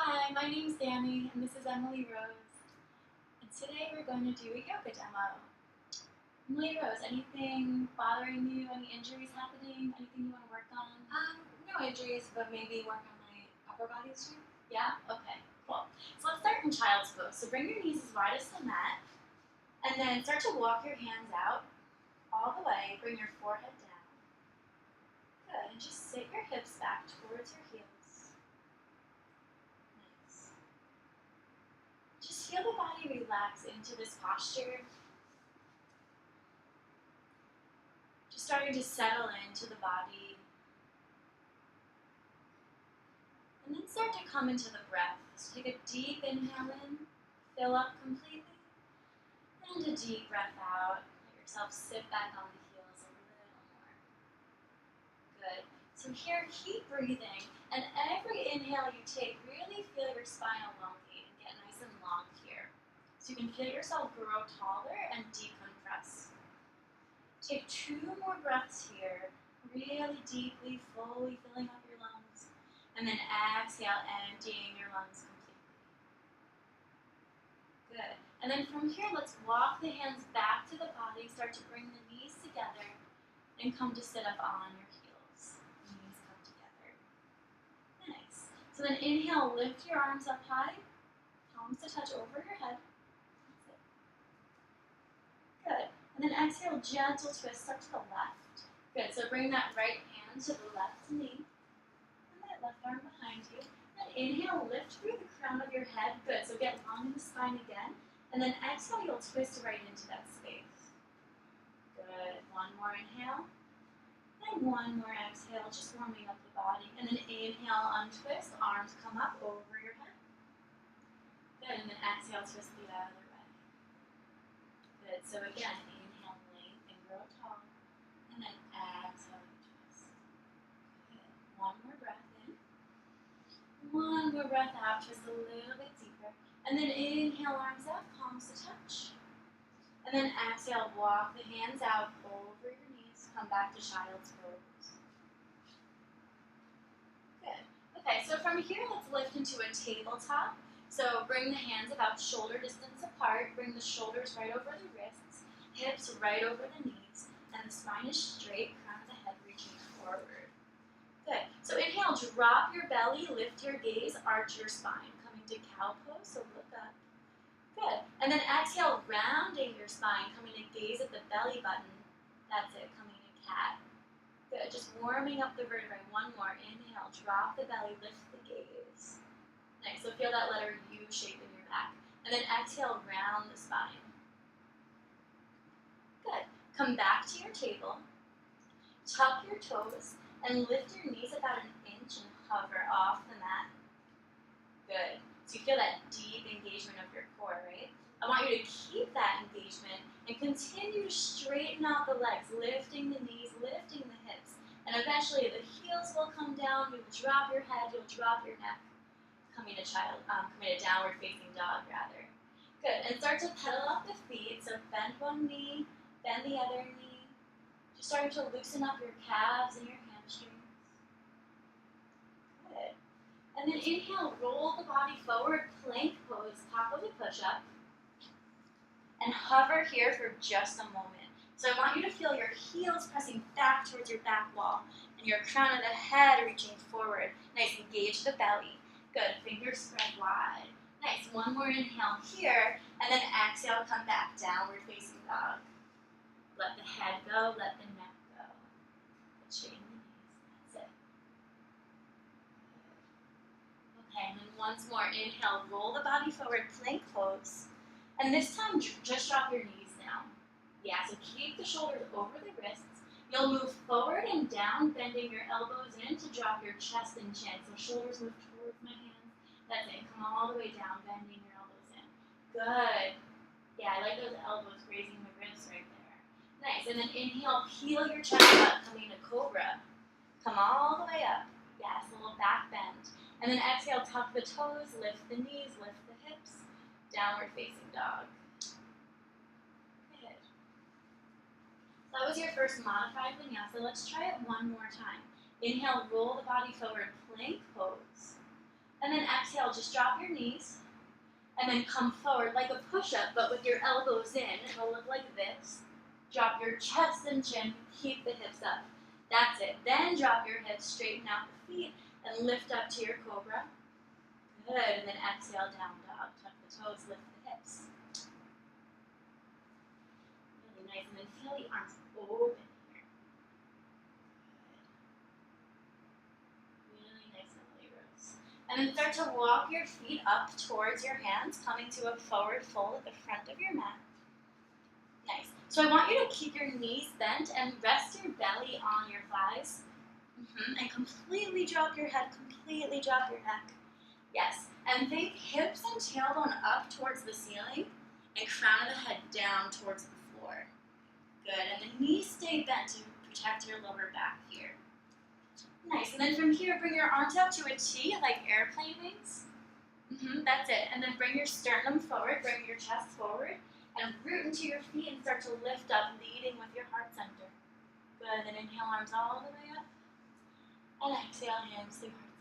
Hi, my name's Dani, and this is Emily Rose. And today we're going to do a yoga demo. Emily Rose, anything bothering you? Any injuries happening? Anything you want to work on? No injuries, but maybe work on my upper body strength. Yeah? Okay, cool. So let's start in child's pose. So bring your knees as wide as the mat, and then start to walk your hands out all the way. Bring your forehead down. Good, and just sit your hips back towards your heels. Nice. Just feel the body relax into this posture. Just starting to settle into the body. And then start to come into the breath. So take a deep inhale in, fill up completely, and a deep breath out. Let yourself sit back on the heels a little more. Good. So here, keep breathing, and every inhale you take, really feel your spine elongate and get nice and long here. So you can feel yourself grow taller and decompress. Take 2 more breaths here, really deeply, fully filling up your lungs. And then exhale, emptying your lungs completely. Good. And then from here, let's walk the hands back to the body. Start to bring the knees together and come to sit up on your heels. Knees come together. Nice. So then inhale, lift your arms up high. Palms to touch over your head. That's it. Good. And then exhale, gentle twist up to the left. Good. So bring that right hand to the left knee. Left arm behind you. And inhale, lift through the crown of your head. Good, so get long in the spine again. And then exhale, you'll twist right into that space. Good, 1 more inhale. And 1 more exhale, just warming up the body. And then inhale, untwist, arms come up over your head. Good, and then exhale, twist the other way. Good, so again, inhale, lengthen, grow tall. And then exhale, twist. Good, 1 more breath. 1 more breath out, twist a little bit deeper. And then inhale, arms up, palms to touch. And then exhale, walk the hands out over your knees. Come back to child's pose. Good. Okay, so from here, let's lift into a tabletop. So bring the hands about shoulder distance apart. Bring the shoulders right over the wrists, hips right over the knees, and the spine is straight, crown of the head reaching forward. Good. So inhale, drop your belly, lift your gaze, arch your spine. Coming to cow pose, so look up. Good. And then exhale, rounding your spine, coming to gaze at the belly button. That's it, coming to cat. Good. Just warming up the vertebrae. 1 more. Inhale, drop the belly, lift the gaze. Nice. So feel that letter U shape in your back. And then exhale, round the spine. Good. Come back to your table. Tuck your toes. And lift your knees about 1 inch and hover off the mat. Good. So you feel that deep engagement of your core, right? I want you to keep that engagement and continue to straighten out the legs, lifting the knees, lifting the hips. And eventually the heels will come down, you'll drop your head, you'll drop your neck. Coming to downward facing dog rather. Good. And start to pedal up the feet. So bend 1 knee, bend the other knee. Just starting to loosen up your calves and your hamstrings. Good. And then inhale, roll the body forward, plank pose, top of the push-up. And hover here for just a moment. So I want you to feel your heels pressing back towards your back wall and your crown of the head reaching forward. Nice, engage the belly. Good, fingers spread wide. Nice, 1 more inhale here, and then exhale, come back, downward facing dog. Let the head go, let the neck go. Straighten the knees, that's it. Okay, and then once more, inhale, roll the body forward, plank pose. And this time, just drop your knees down. Yeah, so keep the shoulders over the wrists. You'll move forward and down, bending your elbows in to drop your chest and chin. So shoulders move towards my hands. That's it, come all the way down, bending your elbows in. Good. Yeah, I like those elbows grazing the ribs right there. Nice, and then inhale, peel your chest up, coming to cobra. Come all the way up. Yes, a little back bend. And then exhale, tuck the toes, lift the knees, lift the hips. Downward facing dog. Good. That was your first modified vinyasa. Let's try it 1 more time. Inhale, roll the body forward, plank pose. And then exhale, just drop your knees. And then come forward like a push-up, but with your elbows in. It'll look like this. Drop your chest and chin, keep the hips up. That's it. Then drop your hips, straighten out the feet, and lift up to your cobra. Good, and then exhale, down dog. Tuck the toes, lift the hips. Really nice, and then feel the arms open here. Good. Really nice and labors. And then start to walk your feet up towards your hands, coming to a forward fold at the front of your mat. Nice. So I want you to keep your knees bent and rest your belly on your thighs. And completely drop your head, completely drop your neck. Yes. And think hips and tailbone up towards the ceiling and crown of the head down towards the floor. Good. And the knees stay bent to protect your lower back here. Nice. And then from here, bring your arms up to a T like airplane wings. That's it. And then bring your sternum forward, bring your chest forward, and root into your feet and start to lift up, leading with your heart center. Good. Then inhale, arms all the way up. And exhale, hands through heart